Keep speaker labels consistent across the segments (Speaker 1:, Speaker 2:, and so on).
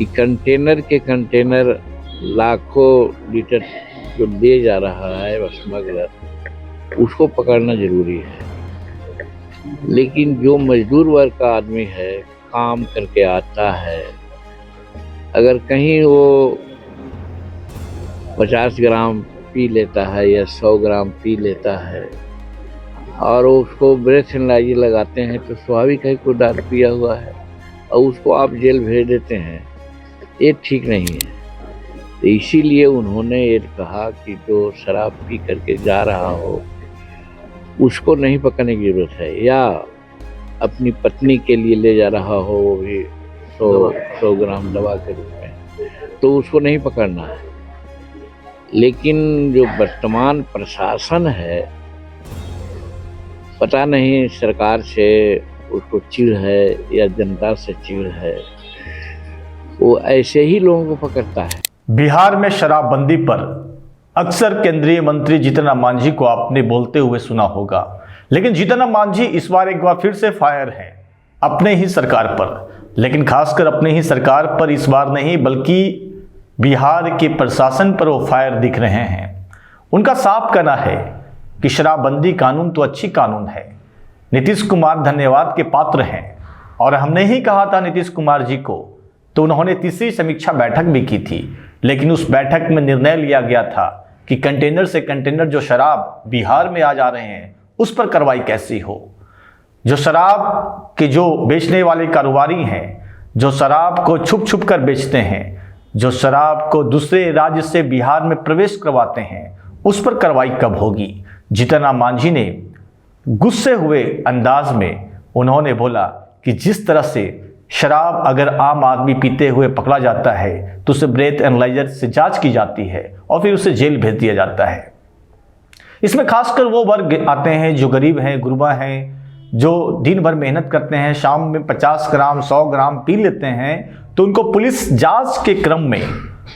Speaker 1: कि कंटेनर के कंटेनर लाखों लीटर जो ले जा रहा है स्मगलर, उसको पकड़ना जरूरी है। लेकिन जो मजदूर वर्ग का आदमी है, काम करके आता है, अगर कहीं वो 50 ग्राम पी लेता है या 100 ग्राम पी लेता है और उसको ब्रेथ एनालाइजर लगाते हैं, तो स्वाभाविक है कोई दारू पिया हुआ है और उसको आप जेल भेज देते हैं, ये ठीक नहीं है। तो इसीलिए उन्होंने ये कहा कि जो शराब पी करके जा रहा हो उसको नहीं पकड़ने की जरूरत है, या अपनी पत्नी के लिए ले जा रहा हो वो भी 100 ग्राम दवा के रूप में, तो उसको नहीं पकड़ना है। लेकिन जो वर्तमान प्रशासन है, पता नहीं सरकार से उसको चिढ़ है या जनता से चिढ़ है, वो ऐसे ही लोगों को पकड़ता है।
Speaker 2: बिहार में शराबबंदी पर अक्सर केंद्रीय मंत्री जीतन राम मांझी को आपने बोलते हुए सुना होगा, लेकिन जीतन राम मांझी इस बार एक बार फिर से फायर हैं अपने ही सरकार पर, लेकिन खासकर अपने ही सरकार पर इस बार नहीं बल्कि बिहार के प्रशासन पर वो फायर दिख रहे हैं। उनका साफ कहना है कि शराबबंदी कानून तो अच्छी कानून है, नीतीश कुमार धन्यवाद के पात्र हैं, और हमने ही कहा था नीतीश कुमार जी को, तो उन्होंने तीसरी समीक्षा बैठक भी की थी, लेकिन उस बैठक में निर्णय लिया गया था कि कंटेनर से कंटेनर जो शराब बिहार में आ जा रहे हैं उस पर कार्रवाई कैसी हो। जो शराब के जो बेचने वाले कारोबारी हैं, जो शराब को छुप छुप कर बेचते हैं, जो शराब को दूसरे राज्य से बिहार में प्रवेश करवाते हैं, उस पर कार्रवाई कब होगी। जीतन राम मांझी ने गुस्से हुए अंदाज में उन्होंने बोला कि जिस तरह से शराब अगर आम आदमी पीते हुए पकड़ा जाता है तो उसे ब्रेथ एनालाइजर से जांच की जाती है और फिर उसे जेल भेज दिया जाता है। इसमें खासकर वो वर्ग आते हैं जो गरीब हैं, गुरबा हैं, जो दिन भर मेहनत करते हैं, शाम में 50 ग्राम 100 ग्राम पी लेते हैं, तो उनको पुलिस जांच के क्रम में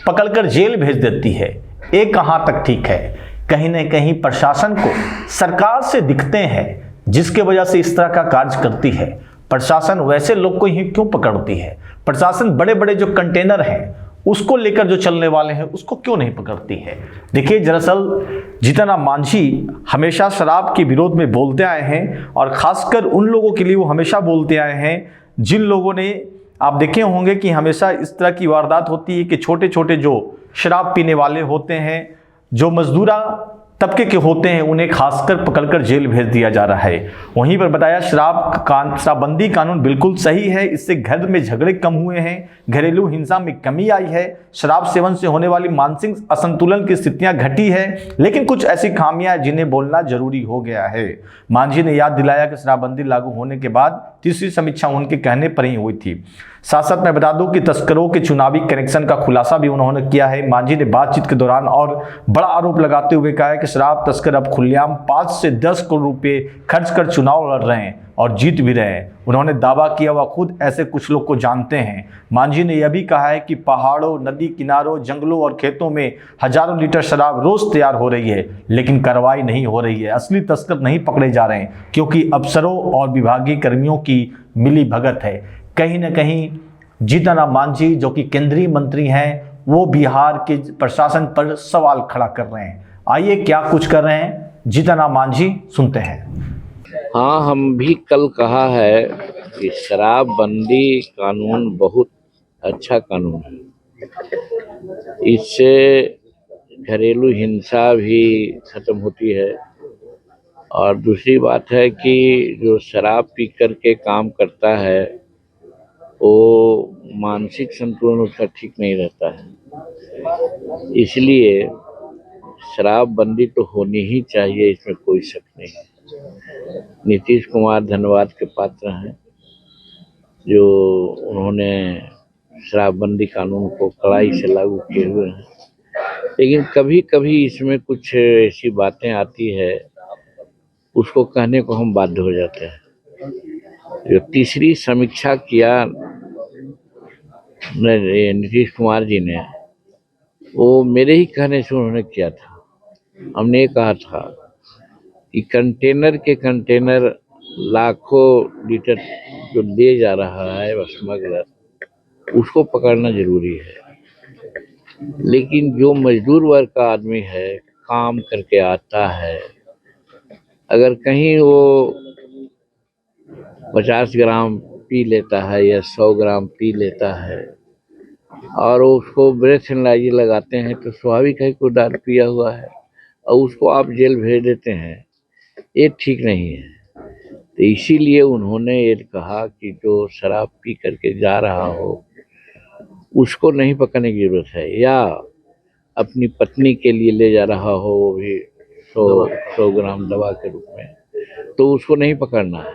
Speaker 2: पकड़कर जेल भेज देती है। ये कहाँ तक ठीक है। कहीं न कहीं प्रशासन को सरकार से दिखते हैं जिसके वजह से इस तरह का कार्य करती है। प्रशासन वैसे लोग को ही क्यों पकड़ती है। प्रशासन बड़े बड़े जो कंटेनर हैं उसको लेकर जो चलने वाले हैं उसको क्यों नहीं पकड़ती है। देखिए, दरअसल जीतन राम मांझी हमेशा शराब के विरोध में बोलते आए हैं, और खासकर उन लोगों के लिए वो हमेशा बोलते आए हैं जिन लोगों ने, आप देखे होंगे कि हमेशा इस तरह की वारदात होती है कि छोटे छोटे जो शराब पीने वाले होते हैं, जो मजदूरा तबके के होते हैं, उन्हें खासकर पकड़कर जेल भेज दिया जा रहा है। वहीं पर बताया शराबबंदी कानून बिल्कुल सही है, इससे घर में झगड़े कम हुए हैं, घरेलू हिंसा में कमी आई है, शराब सेवन से होने वाली मानसिक असंतुलन की स्थितियां घटी है, लेकिन कुछ ऐसी खामियां जिन्हें बोलना जरूरी हो गया है। मांझी ने याद दिलाया कि शराबबंदी लागू होने के बाद तीसरी समीक्षा उनके कहने पर ही हुई थी। साथ साथ मैं बता दूं कि तस्करों के चुनावी कनेक्शन का खुलासा भी उन्होंने किया है। मांझी ने बातचीत के दौरान और बड़ा आरोप लगाते हुए कहा है कि शराब तस्कर अब खुलेआम 5 से 10 करोड़ रुपए खर्च कर चुनाव लड़ रहे हैं और जीत भी रहे हैं। उन्होंने दावा किया वह खुद ऐसे कुछ लोग को जानते हैं। मांझी ने यह भी कहा है कि पहाड़ों, नदी किनारों, जंगलों और खेतों में हजारों लीटर शराब रोज तैयार हो रही है, लेकिन कार्रवाई नहीं हो रही है। असली तस्कर नहीं पकड़े जा रहे हैं क्योंकि अफसरों और विभागीय कर्मियों की मिली भगत है। कहीं ना कहीं जीतन राम मांझी जो कि केंद्रीय मंत्री हैं, वो बिहार के प्रशासन पर सवाल खड़ा कर रहे हैं। आइए क्या कुछ कर रहे हैं जीतन राम मांझी, सुनते हैं।
Speaker 1: हाँ, हम भी कल कहा है कि शराबबंदी कानून बहुत अच्छा कानून है। इससे घरेलू हिंसा भी खत्म होती है, और दूसरी बात है कि जो शराब पी करके काम करता है वो मानसिक संतुलन उसका ठीक नहीं रहता है। इसलिए शराबबंदी तो होनी ही चाहिए, इसमें कोई शक नहीं है। नीतीश कुमार धन्यवाद के पात्र हैं जो उन्होंने शराबबंदी कानून को कड़ाई से लागू किए हुए हैं, लेकिन कभी कभी इसमें कुछ ऐसी बातें आती है उसको कहने को हम बाध्य हो जाते हैं। जो तीसरी समीक्षा किया नीतीश कुमार जी ने, वो मेरे ही कहने से उन्होंने किया था। हमने ये कहा था कि कंटेनर के कंटेनर लाखों लीटर जो ले जा रहा है स्मगलर, उसको पकड़ना जरूरी है। लेकिन जो मजदूर वर्ग का आदमी है, काम करके आता है, अगर कहीं वो 50 ग्राम पी लेता है या 100 ग्राम पी लेता है और उसको ब्रेथ एनालाइजर लगाते हैं, तो स्वाभाविक है कि वो दारू पिया हुआ है और उसको आप जेल भेज देते हैं। ये ठीक नहीं है। तो इसीलिए उन्होंने ये कहा कि जो शराब पी करके जा रहा हो उसको नहीं पकड़ने की जरूरत है, या अपनी पत्नी के लिए ले जा रहा हो वो भी 100 ग्राम दवा के रूप में, तो उसको नहीं पकड़ना है।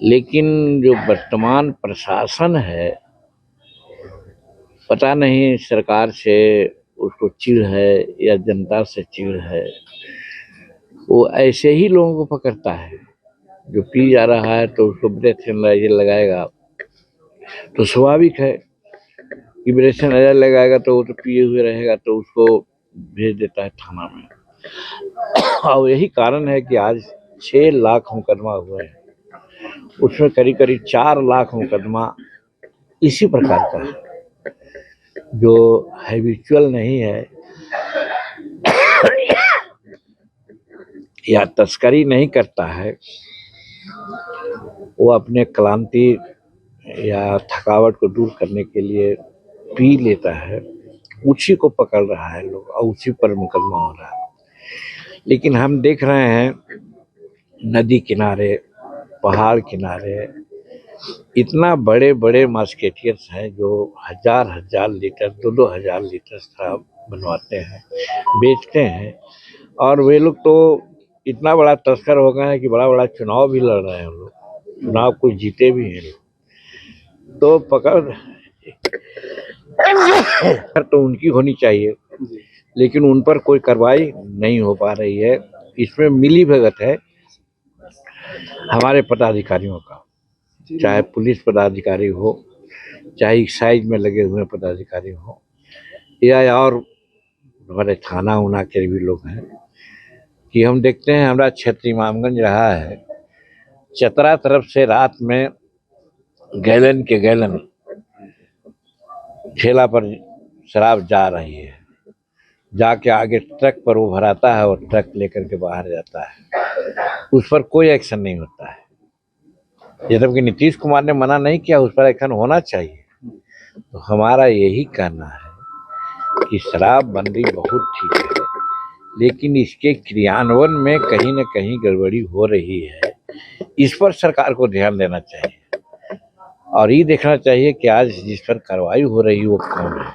Speaker 1: लेकिन जो वर्तमान प्रशासन है, पता नहीं सरकार से उसको चिढ़ है या जनता से चिढ़ है, वो ऐसे ही लोगों को पकड़ता है। जो पी जा रहा है तो उसको ब्रेथ एनालाइजर लगाएगा, तो स्वाभाविक है कि ब्रेथ एनालाइजर लगाएगा तो वो तो पिए हुए रहेगा, तो उसको भेज देता है थाना में। और यही कारण है कि आज 6 लाख मुकदमा हुए हैं, उसमें करीब करीब 4 लाख मुकदमा इसी प्रकार का है, जो हैबिचुअल नहीं है या तस्करी नहीं करता है, वो अपने क्लांति या थकावट को दूर करने के लिए पी लेता है, उसी को पकड़ रहा है लोग और उसी पर मुकदमा हो रहा है। लेकिन हम देख रहे हैं नदी किनारे, पहाड़ किनारे इतना बड़े बड़े मार्केटियर्स हैं जो हजार हजार लीटर, 2-2 हजार लीटर शराब बनवाते हैं, बेचते हैं। और वे लोग तो इतना बड़ा तस्कर हो गए हैं कि बड़ा बड़ा चुनाव भी लड़ रहे हैं लोग, चुनाव कुछ जीते भी हैं लोग। तो पकड़ तो उनकी होनी चाहिए, लेकिन उन पर कोई कार्रवाई नहीं हो पा रही है। इसमें मिली भगत है हमारे पदाधिकारियों का, चाहे पुलिस पदाधिकारी हो, चाहे एक्साइज में लगे हुए पदाधिकारी हो, या और हमारे थाना उना के भी लोग हैं। कि हम देखते हैं हमारा क्षेत्र इमामगंज रहा है, चतरा तरफ से रात में गैलन के गैलन ठेला पर शराब जा रही है, जाके आगे ट्रक पर वो भराता है और ट्रक लेकर के बाहर जाता है, उस पर कोई एक्शन नहीं होता है। ये जबकि नीतीश कुमार ने मना नहीं किया, उस पर एक्शन होना चाहिए। तो हमारा यही कहना है कि शराबबंदी बहुत ठीक है, लेकिन इसके क्रियान्वयन में कहीं न कहीं गड़बड़ी हो रही है। इस पर सरकार को ध्यान देना चाहिए और ये देखना चाहिए कि आज जिस पर कार्रवाई हो रही है वो कौन है।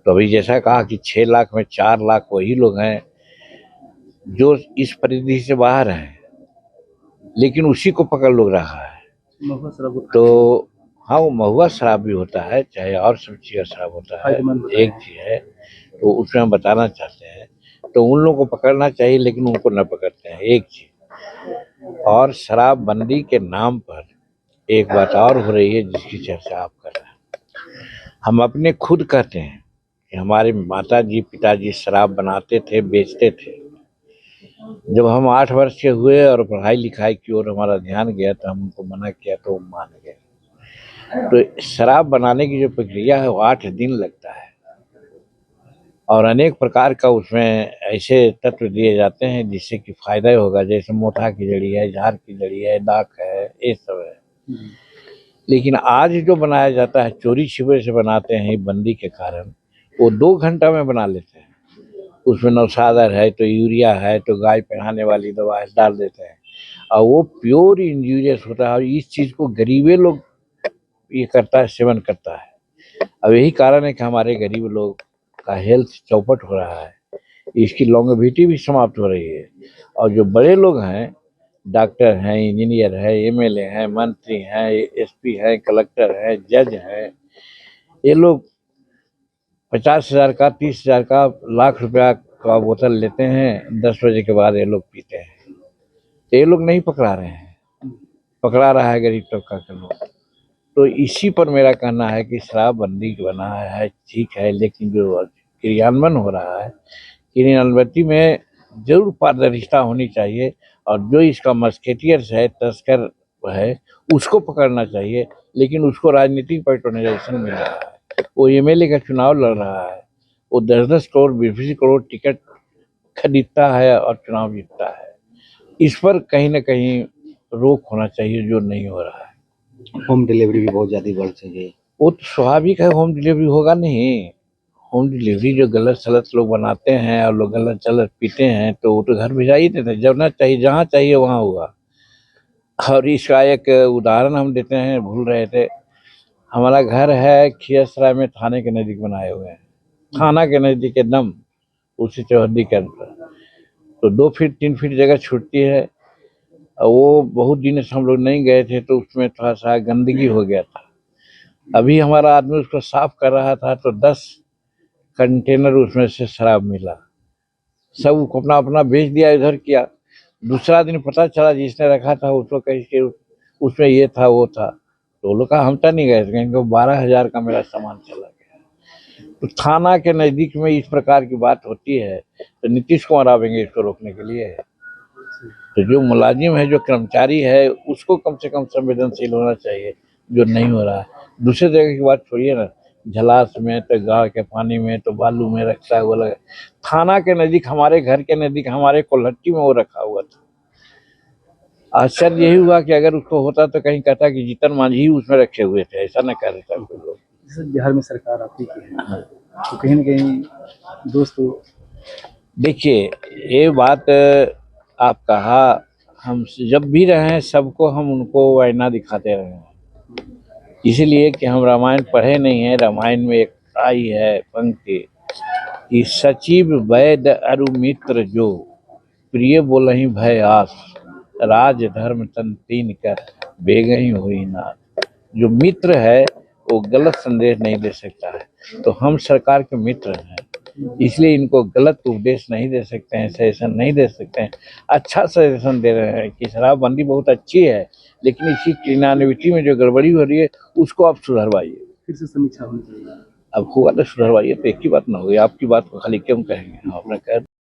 Speaker 1: तो अभी जैसा कहा कि 6 लाख में 4 लाख वही लोग हैं जो इस परिधि से बाहर हैं, लेकिन उसी को पकड़ लोग रहा है। तो हाँ, वो महुआ शराब भी होता है, चाहे और सब चीज़ का शराब होता है, एक चीज़ है। तो उसमें हम बताना चाहते हैं, तो उन लोगों को पकड़ना चाहिए, लेकिन उनको न पकड़ते हैं, एक चीज। और शराबबंदी के नाम पर एक बात और हो रही है जिसकी चर्चा आप कर रहे हैं। हम अपने खुद कहते हैं कि हमारे माताजी पिताजी शराब बनाते थे, बेचते थे। जब हम 8 वर्ष के हुए और पढ़ाई लिखाई की ओर हमारा ध्यान गया तो हम उनको मना किया तो वो मान गए। तो शराब बनाने की जो प्रक्रिया है वो 8 दिन लगता है और अनेक प्रकार का उसमें ऐसे तत्व दिए जाते हैं जिससे कि फायदा ही होगा, जैसे मोथा की जड़ी है, झार की जड़ी है, दाख है, ये सब है। लेकिन आज जो बनाया जाता है चोरी छिपे से बनाते हैं बंदी के कारण, वो 2 घंटा में बना लेते हैं। उसमें नौशादर है तो यूरिया है तो गाय पहनाने वाली दवा है, डाल देते हैं और वो प्योर इंजूरियस होता है। और इस चीज़ को गरीबे लोग ये करता है, सेवन करता है। अब यही कारण है कि हमारे गरीब लोग का हेल्थ चौपट हो रहा है, इसकी लॉन्गेविटी भी समाप्त हो रही है। और जो बड़े लोग हैं, डॉक्टर हैं, इंजीनियर है, एमएलए हैं, मंत्री हैं, एसपी हैं, कलेक्टर हैं, जज हैं, ये लोग 50,000 का, 30,000 का, लाख रुपया का बोतल लेते हैं, 10 बजे के बाद ये लोग पीते हैं। ये लोग नहीं पकड़ा रहे हैं, पकड़ा रहा है गरीब तबका के लोग। तो इसी पर मेरा कहना है कि शराबबंदी बना है ठीक है, लेकिन जो क्रियान्वयन हो रहा है, क्रियान्वयन में जरूर पारदर्शिता होनी चाहिए और जो इसका मस्केटियर्स है, तस्कर है, उसको पकड़ना चाहिए, लेकिन उसको राजनीतिक पैट्रोनाइजेशन मिल रहा है। वो एमएलए का चुनाव लड़ रहा है, वो 10-10 करोड़ 20-20 करोड़ टिकट खरीदता है और चुनाव जीतता है। इस पर कहीं ना कहीं रोक होना चाहिए, जो नहीं हो रहा है।
Speaker 3: होम डिलीवरी भी बहुत ज़्यादा बढ़ चुकी है।
Speaker 1: वो तो स्वाभाविक है, होम डिलीवरी होगा नहीं। होम डिलीवरी जो गलत सलत लोग बनाते हैं और लोग गलत सलत पीते हैं तो वो तो घर भिजा ही देते हैं। जब ना चाहिए जहाँ चाहिए वहाँ हुआ। और इसका एक उदाहरण हम देते हैं, भूल रहे थे। हमारा घर है खियसराय में, थाने के नज़दीक बनाए हुए हैं, थाना के नज़दीक एकदम उसी चौहद्दी के अंदर। तो 2 फीट 3 फीट जगह छूटती है। और वो बहुत दिन से हम लोग नहीं गए थे तो उसमें थोड़ा सा गंदगी हो गया था। अभी हमारा आदमी उसको साफ कर रहा था तो 10 कंटेनर उसमें से शराब मिला। सब को अपना अपना बेच दिया, इधर किया। दूसरा दिन पता चला जिसने रखा था उसको कहीं के उसमें ये था वो था। तो वो लोग कहा हम तो नहीं गए थे, क्योंकि 12,000 का मेरा सामान चला गया। तो थाना के नज़दीक में इस प्रकार की बात होती है तो नीतीश कुमार आवेंगे इसको रोकने के लिए। तो जो मुलाजिम है, जो कर्मचारी है, उसको कम से कम संवेदनशील होना चाहिए, जो नहीं हो रहा है। दूसरे जगह की बात छोड़िए ना, झलास में तो गाड़ के पानी में तो बालू में रखता है वो लगा। थाना के नज़दीक, हमारे घर के नज़दीक, हमारे कोल्हट्टी में वो रखा हुआ था। आश्चर्य यही हुआ कि अगर उसको होता तो कहीं कहता कि जीतन मांझी ही उसमें रखे हुए थे, ऐसा न कह देता कोई लोग।
Speaker 3: जैसे बिहार में सरकार आपकी की है, तो कहीं ना कहीं दोस्तों
Speaker 1: देखिए, ये बात आप कहा, हम जब भी रहे सबको हम उनको आईना दिखाते रहे हैं, इसीलिए कि हम रामायण पढ़े नहीं है। रामायण में एक आई है पंक्ति कि सचिव वैद्य अरु मित्र जो, प्रिय बोलहि भय आस, राज धर्म तन तीन कर बेगहि हुई नाथ। जो मित्र है वो गलत संदेश नहीं दे सकता है। तो हम सरकार के मित्र हैं, इसलिए इनको गलत उपदेश नहीं दे सकते हैं, सजेशन नहीं दे सकते हैं। अच्छा सजेशन दे रहे हैं कि शराबबंदी बहुत अच्छी है, लेकिन इसी क्रिमिनलिटी में जो गड़बड़ी हो रही है उसको आप सुधरवाइए।
Speaker 3: फिर से समीक्षा होनी चाहिए।
Speaker 1: अब हुआ तो सुधरवाइए, तो एक ही बात ना होगी। आपकी बात को खाली क्यों कहेंगे, हम अपना कह